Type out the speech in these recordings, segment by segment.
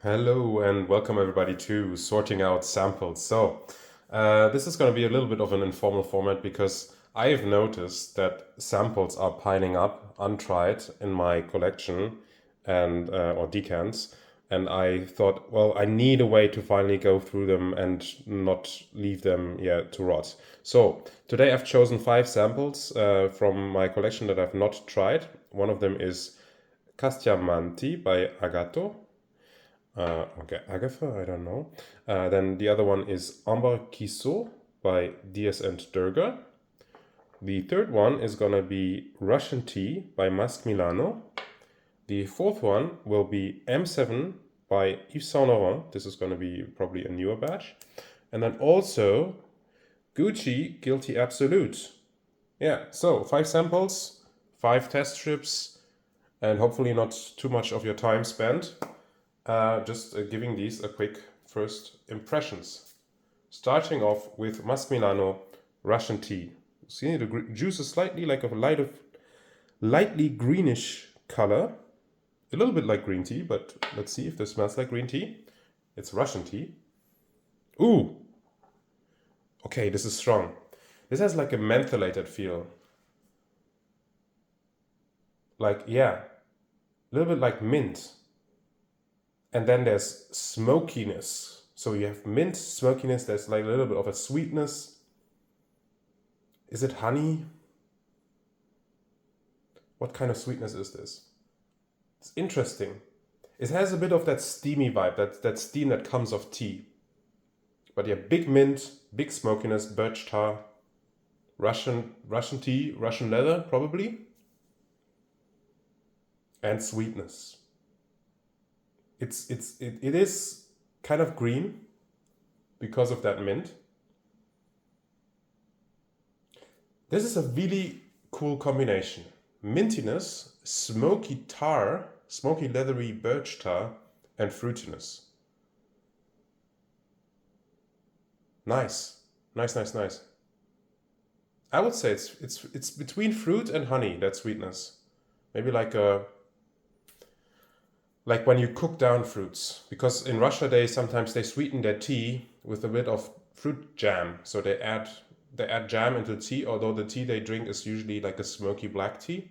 Hello and welcome everybody to Sorting Out Samples. This is going to be a little bit of an informal format because I have noticed that samples are piling up untried in my collection and or decants, and I thought, well, I need a way to finally go through them and not leave them to rot. So today I've chosen 5 samples from my collection that I've not tried. One of them is Castiamanti by Agatho. Okay, Agatho, I don't know. Then the other one is Kiso by Diaz and Durga. The third one is gonna be Russian Tea by Masque Milano. The fourth one will be M7 by Yves Saint Laurent. This is gonna be probably a newer batch. And then also Gucci Guilty Absolute. Yeah, so 5 samples, 5 test strips, and hopefully not too much of your time spent. Just giving these a quick first impressions. Starting off with Masque Milano Russian Tea. See, the juice is slightly like a lightly greenish color. A little bit like green tea, but let's see if this smells like green tea. It's Russian tea. Ooh! Okay, this is strong. This has like a mentholated feel. Like, yeah, a little bit like mint. And then there's smokiness. So you have mint, smokiness, there's like a little bit of a sweetness. Is it honey? What kind of sweetness is this? It's interesting. It has a bit of that steamy vibe, that steam that comes off tea. But yeah, big mint, big smokiness, birch tar, Russian tea, Russian leather probably, and sweetness. It is kind of green because of that mint. This is a really cool combination. Mintiness, smoky tar, smoky leathery birch tar, and fruitiness. Nice. Nice. I would say it's between fruit and honey, that sweetness. Maybe like when you cook down fruits, because in Russia sometimes they sweeten their tea with a bit of fruit jam. So they add jam into tea, although the tea they drink is usually like a smoky black tea,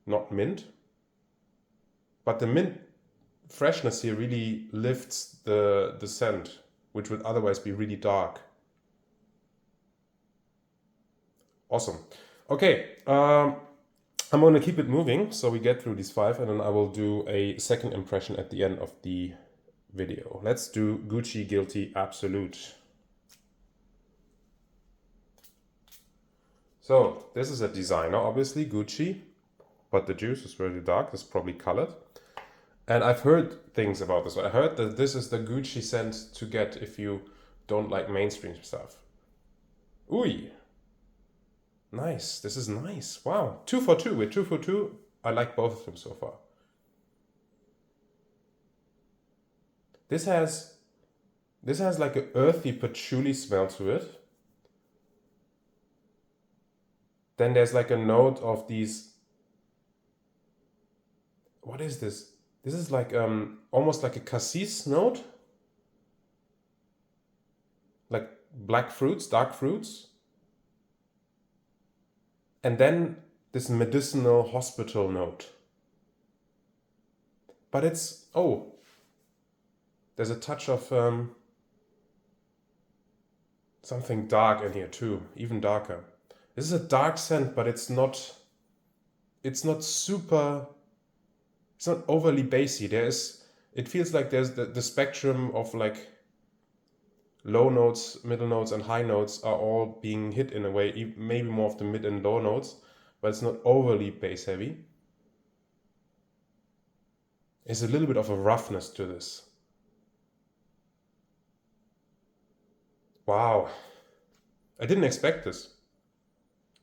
not mint. But the mint freshness here really lifts the scent, which would otherwise be really dark. Awesome. Okay, I'm going to keep it moving so we get through these 5, and then I will do a second impression at the end of the video. Let's do Gucci Guilty Absolute. So this is a designer, obviously, Gucci, but the juice is really dark. It's probably colored. And I've heard things about this. I heard that this is the Gucci scent to get if you don't like mainstream stuff. Ooh. Nice. This is nice. Wow. 2 for 2. With 2 for 2, I like both of them so far. This has like an earthy patchouli smell to it. Then there's like a note of these. What is this? This is like almost like a cassis note. Like black fruits, dark fruits. And then this medicinal hospital note. But it's, there's a touch of something dark in here too, even darker. This is a dark scent, but it's not super, it's not overly bassy. It feels like there's the spectrum of like low notes, middle notes, and high notes are all being hit in a way, maybe more of the mid and low notes, but it's not overly bass heavy. There's a little bit of a roughness to this. Wow. I didn't expect this.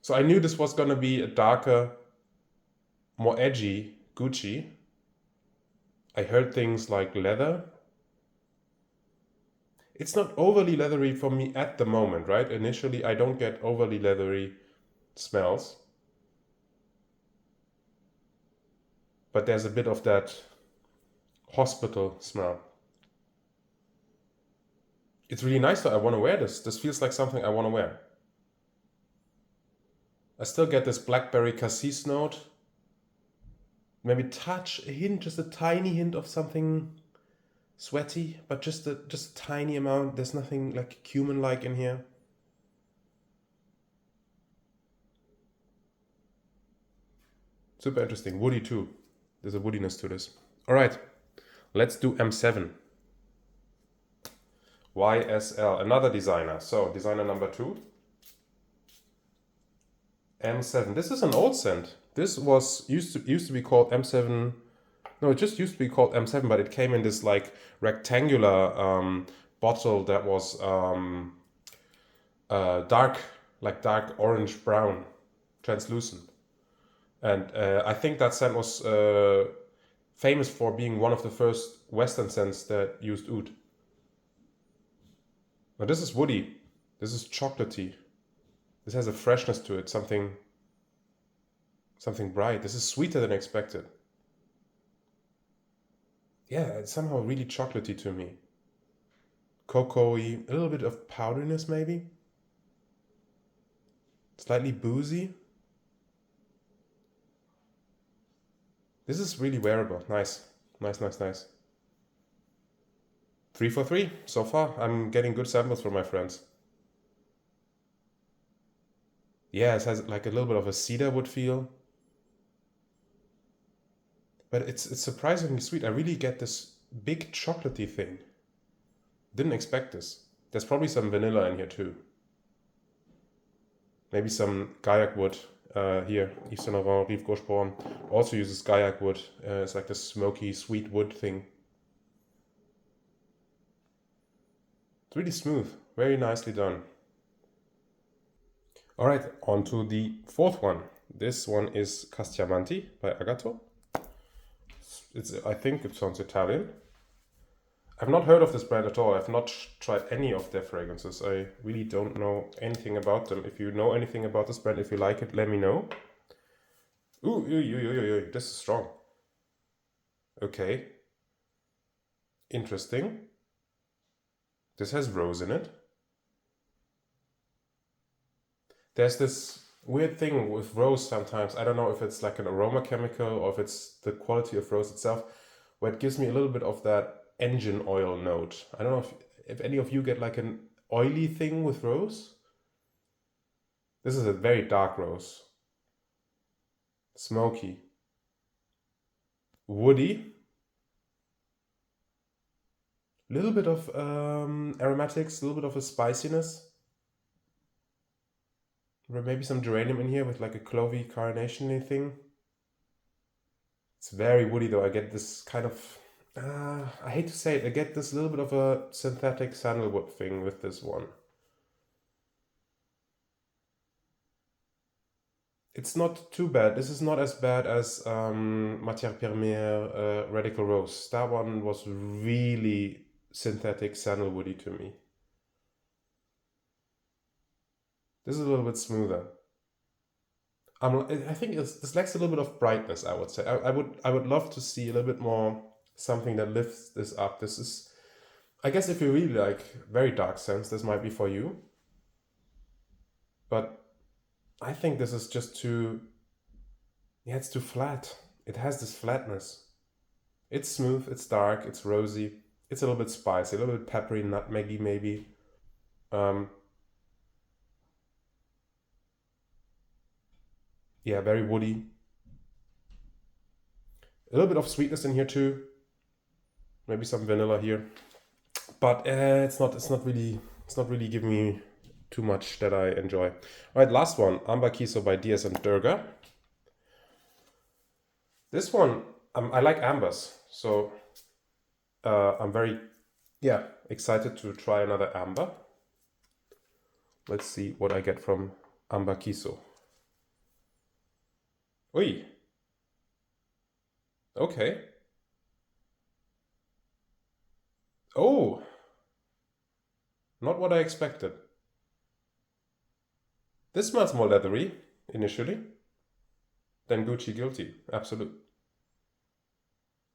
So I knew this was gonna be a darker, more edgy Gucci. I heard things like leather. It's not overly leathery for me at the moment, right? Initially, I don't get overly leathery smells. But there's a bit of that hospital smell. It's really nice though. I want to wear this. This feels like something I want to wear. I still get this blackberry cassis note. Maybe touch a hint, just a tiny hint of something sweaty, but just a tiny amount. There's nothing like cumin-like in here. Super interesting. Woody too. There's a woodiness to this. All right, let's do M7. YSL, another designer. So designer number 2. M7. This is an old scent. This was used to be called M7. No, it just used to be called M7, but it came in this like rectangular bottle that was dark orange brown, translucent. And I think that scent was famous for being one of the first Western scents that used oud. Now this is woody. This is chocolatey. This has a freshness to it, something bright. This is sweeter than expected. Yeah, it's somehow really chocolatey to me. Cocoa-y, a little bit of powderiness maybe. Slightly boozy. This is really wearable. Nice. Nice. 3 for 3 so far. I'm getting good samples from my friends. Yeah, it has like a little bit of a cedar wood feel. But it's surprisingly sweet. I really get this big chocolatey thing. Didn't expect this. There's probably some vanilla in here too. Maybe some Gaiac wood. Here, Yves Saint Laurent Rive Gauche Porn also uses Gaiac wood. It's like this smoky, sweet wood thing. It's really smooth. Very nicely done. All right, on to the 4th one. This one is Castiamanti by Agatho. I think it sounds Italian. I've not heard of this brand at all. I've not tried any of their fragrances. I really don't know anything about them. If you know anything about this brand, if you like it, let me know. Ooh, this is strong. Okay. Interesting. This has rose in it. There's this weird thing with rose sometimes. I don't know if it's like an aroma chemical or if it's the quality of rose itself, where it gives me a little bit of that engine oil note. I don't know if any of you get like an oily thing with rose. This is a very dark rose. Smoky. Woody. A little bit of aromatics, a little bit of a spiciness. Maybe some geranium in here with like a clovey carnation-y thing. It's very woody though. I get this kind of, I hate to say it, I get this little bit of a synthetic sandalwood thing with this one. It's not too bad. This is not as bad as Matière Première Radical Rose. That one was really synthetic sandalwoody to me. This is a little bit smoother. I think this lacks a little bit of brightness, I would say. I would love to see a little bit more something that lifts this up. This is, I guess if you really like very dark scents, this might be for you. But I think this is just too, yeah, it's too flat. It has this flatness. It's smooth, it's dark, it's rosy, it's a little bit spicy, a little bit peppery, nutmeggy maybe. Yeah, very woody. A little bit of sweetness in here too. Maybe some vanilla here, but it's not really giving me too much that I enjoy. All right, last one, Amber Kiso by DS and Durga. This one, I like ambers, so I'm very, excited to try another amber. Let's see what I get from Amber Kiso. Oi. Okay. Oh. Not what I expected. This smells more leathery, initially, than Gucci Guilty. Absolute.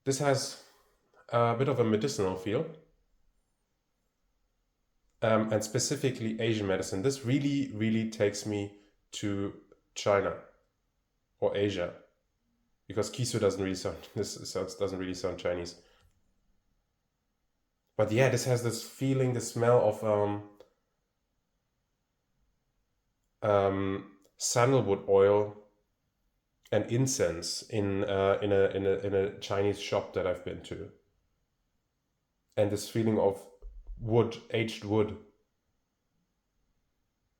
This has a bit of a medicinal feel, and specifically Asian medicine. This really, really takes me to China or Asia, because Kiso doesn't really sound Chinese. But yeah, this has this feeling, the smell of sandalwood oil and incense in a Chinese shop that I've been to, and this feeling of wood, aged wood.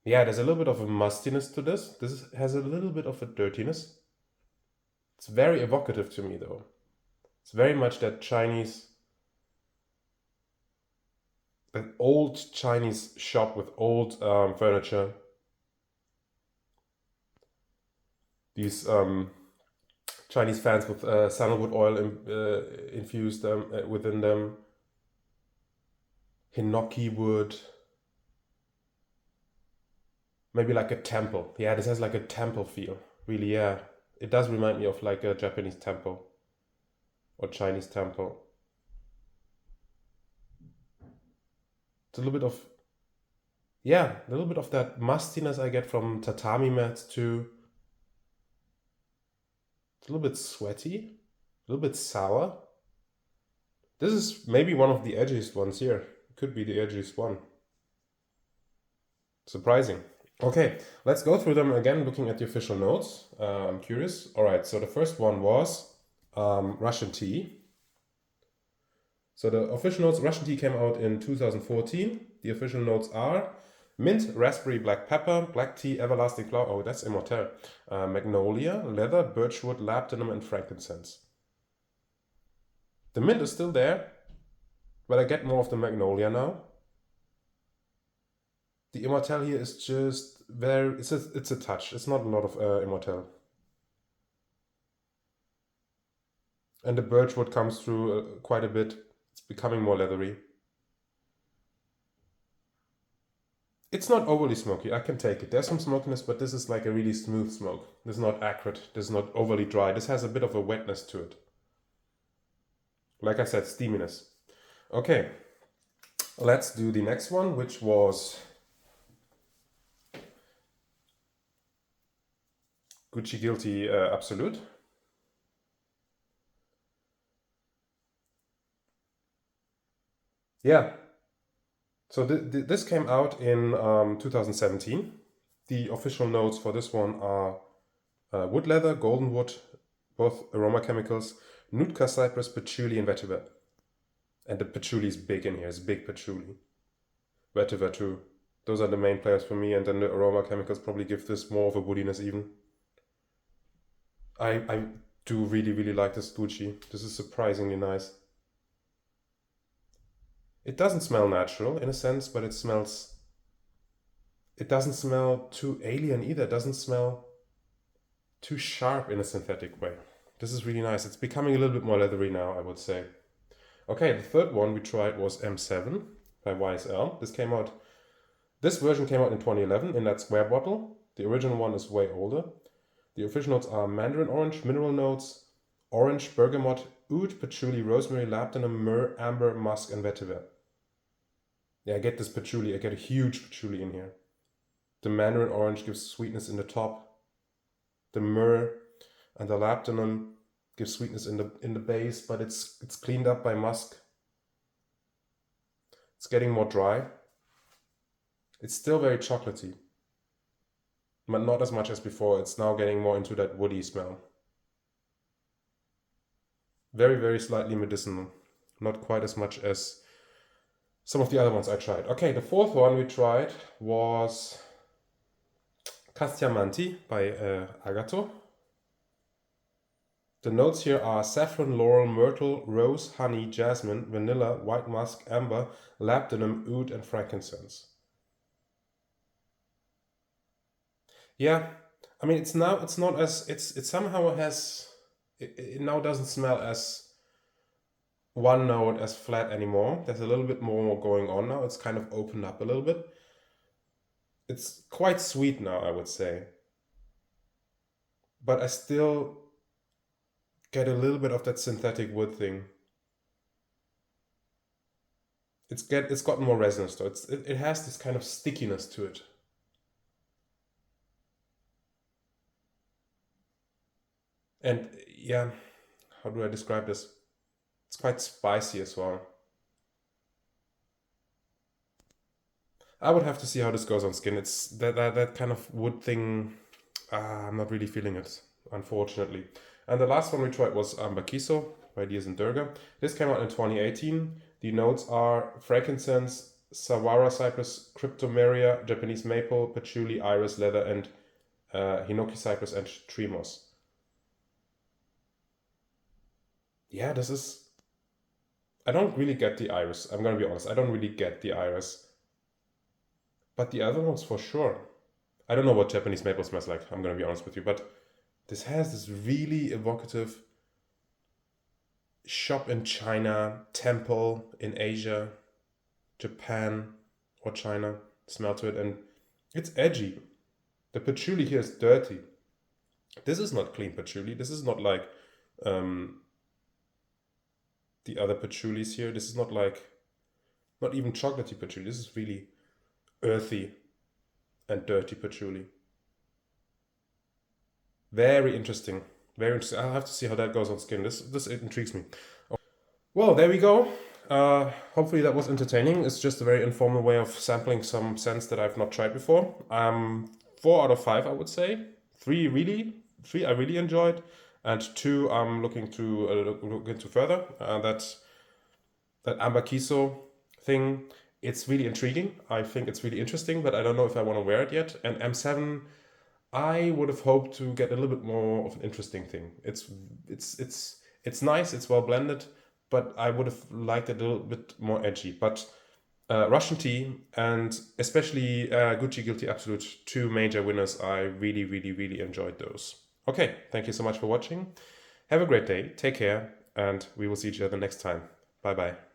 Yeah, there's a little bit of a mustiness to this. Has a little bit of a dirtiness. It's very evocative to me though. It's very much that Chinese, that old Chinese shop with old furniture. These Chinese fans with sandalwood oil infused within them. Hinoki wood. Maybe like a temple. Yeah, this has like a temple feel. Really, yeah. It does remind me of like a Japanese temple or Chinese temple. It's a little bit of, yeah, a little bit of that mustiness I get from tatami mats too. It's a little bit sweaty, a little bit sour. This is maybe one of the edgiest ones here. It could be the edgiest one. Surprising. Okay, let's go through them again, looking at the official notes. I'm curious. All right, so the first one was Russian tea. So the official notes, Russian tea came out in 2014. The official notes are mint, raspberry, black pepper, black tea, everlasting flower. Oh, that's immortel. Magnolia, leather, birchwood, labdanum, and frankincense. The mint is still there, but I get more of the magnolia now. The immortel here is just very, it's a touch. It's not a lot of immortel. And the birchwood comes through quite a bit. It's becoming more leathery. It's not overly smoky. I can take it. There's some smokiness, but this is like a really smooth smoke. This is not acrid. This is not overly dry. This has a bit of a wetness to it. Like I said, steaminess. Okay, let's do the next one, which was Gucci Guilty Absolute. Yeah, so this came out in 2017. The official notes for this one are wood leather, golden wood, both aroma chemicals, Nootka cypress, patchouli, and vetiver. And the patchouli is big in here. It's big patchouli. Vetiver too. Those are the main players for me, and then the aroma chemicals probably give this more of a woodiness even. I do really, really like this Gucci. This is surprisingly nice. It doesn't smell natural in a sense, but it smells. It doesn't smell too alien either. It doesn't smell too sharp in a synthetic way. This is really nice. It's becoming a little bit more leathery now, I would say. Okay, the third one we tried was M7 by YSL. This version came out in 2011 in that square bottle. The original one is way older. The official notes are mandarin orange, mineral notes, orange, bergamot, oud, patchouli, rosemary, labdanum, myrrh, amber, musk, and vetiver. Yeah, I get this patchouli. I get a huge patchouli in here. The mandarin orange gives sweetness in the top. The myrrh and the labdanum gives sweetness in the base, but it's cleaned up by musk. It's getting more dry. It's still very chocolatey, but not as much as before. It's now getting more into that woody smell. Very, very slightly medicinal. Not quite as much as some of the other ones I tried. Okay, the fourth one we tried was Castiamanti by Agatho. The notes here are saffron, laurel, myrtle, rose, honey, jasmine, vanilla, white musk, amber, labdanum, oud, and frankincense. Yeah, I mean, it now doesn't smell as one note, as flat anymore. There's a little bit more going on now. It's kind of opened up a little bit. It's quite sweet now, I would say. But I still get a little bit of that synthetic wood thing. It's got more resonance though. It has this kind of stickiness to it. And yeah, how do I describe this? It's quite spicy as well. I would have to see how this goes on skin. It's that kind of wood thing. I'm not really feeling it, unfortunately. And the last one we tried was Kiso by Yves Saint Durga. This came out in 2018. The notes are frankincense, Sawara cypress, cryptomeria, Japanese maple, patchouli, iris, leather, and hinoki cypress and tree moss. Yeah, this is. I don't really get the iris. I'm gonna be honest. I don't really get the iris, but the other ones for sure. I don't know what Japanese maple smells like. I'm gonna be honest with you, but this has this really evocative shop in China, temple in Asia, Japan, or China smell to it, and it's edgy. The patchouli here is dirty. This is not clean patchouli. This is not like um, the other patchoulis here. This is not like, not even chocolatey patchouli. This is really earthy and dirty patchouli. Very interesting. Very interesting. I'll have to see how that goes on skin. This it intrigues me. Well, there we go. Hopefully that was entertaining. It's just a very informal way of sampling some scents that I've not tried before. 4 out of 5, I would say. Three I really enjoyed, and two I'm looking to look into further. That Amber Kiso thing, it's really intriguing. I think it's really interesting, but I don't know if I want to wear it yet. And M7, I would have hoped to get a little bit more of an interesting thing. It's nice. It's well blended, but I would have liked it a little bit more edgy. But Russian tea and especially Gucci Guilty Absolute, two major winners. I really, really, really enjoyed those. Okay, thank you so much for watching. Have a great day. Take care, and we will see each other next time. Bye bye.